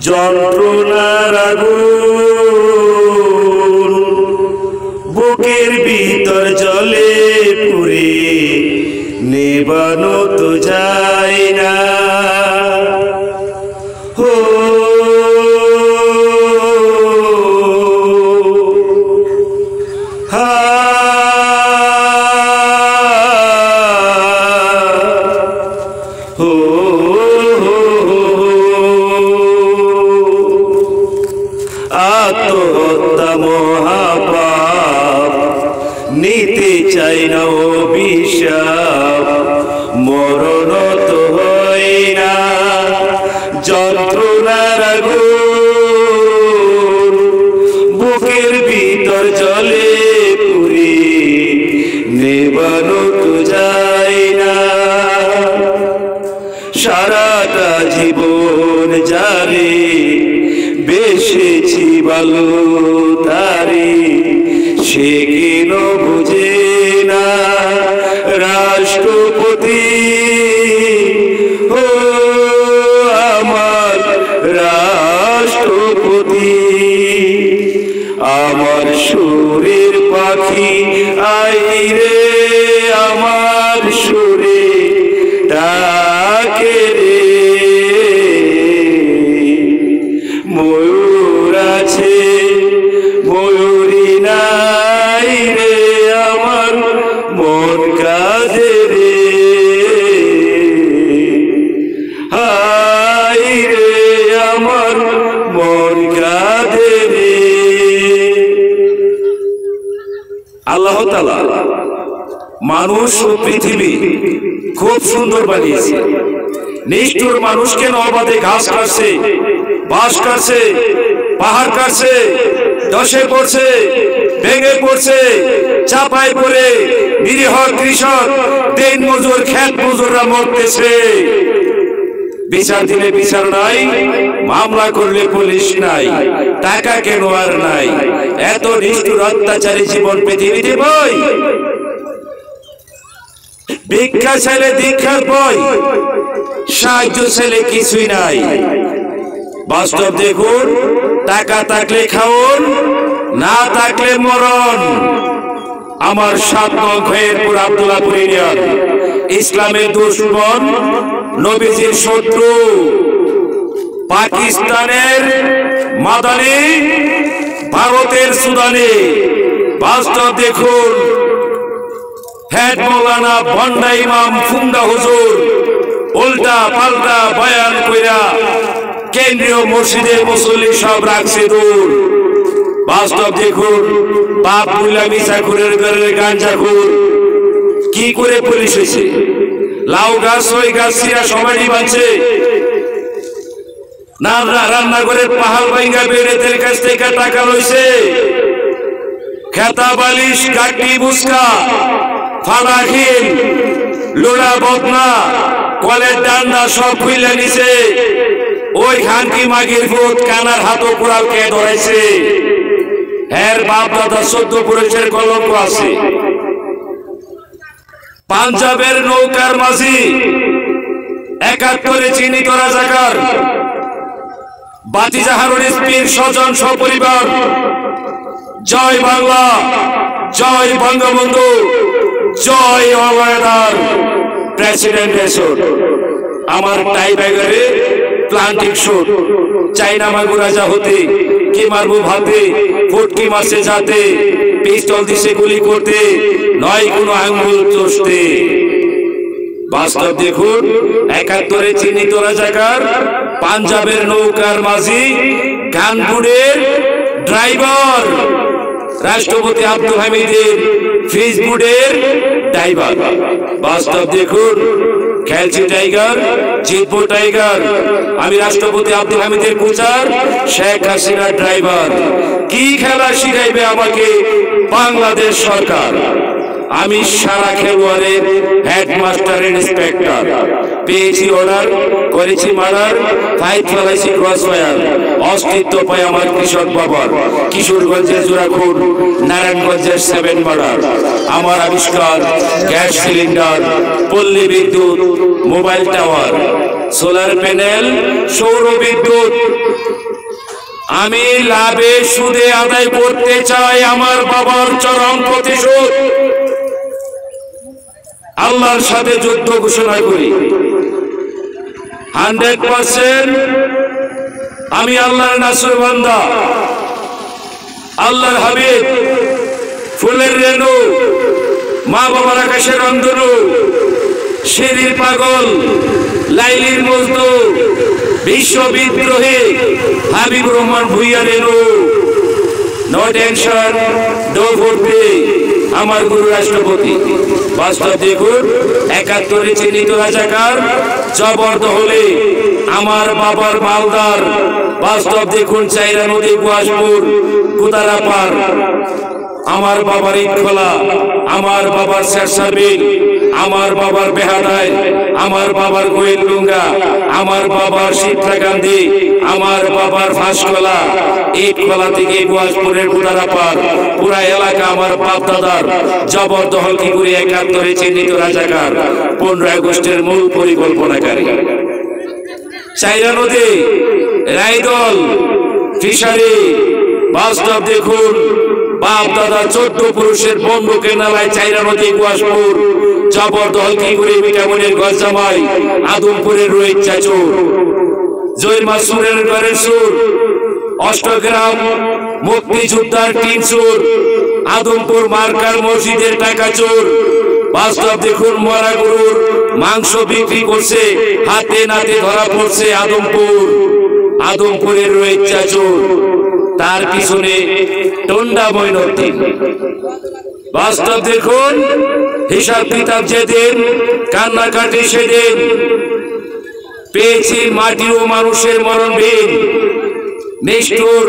যন্ত্রণার আগুন বুকের ভিতর জ্বলে পুড়ে নেবানো তো যায় না। হো হা হো আত্মহত্যা মহাপাপ নিতে চাই না অভিশাপ মরণ তো হয় না। যন্ত্রণার আগুন বুকের ভিতর জ্বলে পুড়ে নেবানো তো যায় না। সারাটা জীবন যারে বেসেছি ভালো তারে সে কেন বুঝে না। রাষ্ট্রপতি ও আমার রাষ্ট্রপতি, আমার সুরের পাখি আই রে আমার সুরে ডাকে রে। ময়ূর আছে ময়ূরী নাই রে আমার মন কাঁদে রে। হাই রে আমার মন কাঁদে রে। আল্লাহ তাআলা মানুষ ও পৃথিবী খুব সুন্দর বানিয়েছে। নিষ্ঠুর মানুষ কেন অবাধে ঘাস কাটছে, বাঁশ কাটছে, পাহাড় কাটছে, ধসে পড়ছে, ভেঙে পড়ছে, চাপায় পড়ে নিরীহ কৃষক, দিন মজুর, খেত মজুররা মরতেছে। বিচার দিলে বিচার নাই, মামলা করলে পুলিশ নাই, টাকা কেন আর নাই। এত নিষ্ঠুর অত্যাচারী জীবন পৃথিবীতে বই। ভিক্ষা ছেলে দীক্ষার বই, সাহায্য ছেলে কিছুই নাই। বাস্তব দেখুন, টাকা থাকলে খাওন, না থাকলে মরণ। আমার ৭ নং খয়েরপুর আব্দুল্লাহপুর ইউনিয়ন ইসলামের দুশ্মন, নবীজির শত্রু, পাকিস্তানের মাদানি, ভারতের সুদানি। বাস্তব দেখুন, হেড মৌলানা ভন্ডা ইমাম ফুন্ডা হুজুর উল্টা পাল্টা বয়ান কইরা কেন্দ্রীয় মসজিদে মুসল্লি সব রাখছে দূর। বাস্তব দেখুন, বাপ বুলা মিসাখুরের ঘরের গাঞ্জাখুর কি করে পুলিশ হয়েছে। লাউ গাছ ওই গাছ ছিঁড়া সমাধি বাঁধছে, না রান্নাঘরের পাহাড় ভাঙ্গা বেড়েদের কাছ থেকে টাকা লইছে। খেতা বালিশ, গাটি, বুসকা, ফাড়াখিন, লোড়া বদনা, কলের ডান্ডা সব খুইলে নিছে। ওই খানকি মাগির ভূত কানার হাত কুড়াল কে ধরেছে। এর বাপ দাদা 14 পুরুষের কলঙ্ক আছে। পাঞ্জাবের নৌকার মাঝি ৭১ চিহ্নিত রাজাকার বাতিজাহারুল ইসপির স্বজন সপরিবার। জয় বাংলা, জয় বঙ্গবন্ধু, জয় অভয়দার প্রেসিডেন্ট এসুর। আমার টাই ব্যাগারে প্লান্টিক শুট, চাইনা মাগুর রাজা হতে কি মারবো ভাতে, ফুটকি মারছে যাতে, পিস্তল দিছে গুলি করতে, নয় কোনো আঙ্গুল চষতে। বাস্তব দেখুন, ৭১ চিহ্নিত রাজাকার, পাঞ্জাবের নৌকার মাঝি, কানপুরের ড্রাইভার, রাষ্ট্রপতি আব্দুল হামিদের ফিজবুডের ড্রাইভার। বাস্তব দেখুন, খেলছি টাইগার, জিতবো টাইগার। আমি রাষ্ট্রপতি আব্দুল হামিদের কোচার, শেখ হাসিনার ড্রাইভার। কি খেলা শিখাইবে আমাকে বাংলাদেশ সরকার। আমি সারা খেলোয়াড়ের হেডমাস্টার ইন্সপেক্টর। পেয়েছি অর্ডার, করেছি মার্ডার, ফাইট ফেলাইছি ক্রস ফায়ার। অস্তিত্ব পায় আমার কৃষক বাবার। কিশোরগঞ্জের জোড়াখুর, নারায়ণগঞ্জের 7 মার্ডার। আমার আবিষ্কার গ্যাস সিলিন্ডার, পল্লী বিদ্যুৎ, মোবাইল টাওয়ার, সোলার প্যানেল, সৌর বিদ্যুৎ, আমি লাভে সুদে আদায় করতে চাই আমার বাবার চরম প্রতিশোধ। আল্লাহর সাথে যুদ্ধ ঘোষণা করি। 100% আমি আল্লাহর নাসর বান্দা, আল্লাহর হাবিব, ফুলের রেণু, মা বাবার আকাশের অন্ধনু, শেরির পাগল, লাইলির মজনু, বিশ্ব বিদ্রোহী হাবিবুর রহমান ভুইয়া রেণু। নো টেনশন, নো ভর্তি, আমার গুরু রাষ্ট্রপতি। বাস্তব দেখুন, 71 চিহ্নিত রাজাকার জবরদখলে আমার বাবার মালদার। বাস্তব দেখুন, চাইরা নদী, কুয়াশপুর, কুদারাপার, আমার বাবার ইটখোলা, আমার বাবার শেরশাবিল, আমার বাবার বেহাদায়, আমার বাবার গোয়েলডুঙ্গা, আমার বাবার শিবরাকান্দি, আমার বাবার ফাঁসকলা, ইটখোলা থেকে কুয়াশপুরের কুদারাপার পুরা এলাকা আমার বাপ দাদার জবরদখল কি করে 71 চিহ্নিত রাজাকার 15 আগস্টের মূল পরিকল্পনাকারী। চাইরা নদী, রায়দল, ফিশারি। বাস্তব দেখুন, বাপ দাদা 14 পুরুষের বন্ধুকে নালায় চাইরা নদী, কুয়াশপুর জবরদখল কি করে মিঠামনির গজামাই, আদমপুরের রোহিত চাচুর, জয় মাসুরের ঘরের সুর, অষ্টগ্রাম মুক্তিযোদ্ধার 3 চোর, আদমপুর মার্কার মসজিদের টাকা চোর। বাস্তব দেখুন, মরা গরুর মাংস বিক্রি করছে, হাতে নাতে ধরা পড়ছে আদমপুরের রোহিত চাচুর, তার পিছনে টন্ডা মঈনুদ্দিন। বাস্তব দেখুন, হিসাব কিতাব যেদিন, কান্নাকাটি সেদিন, পেয়েছি মাটি ও মানুষের মরণবিহীন নিষ্ঠুর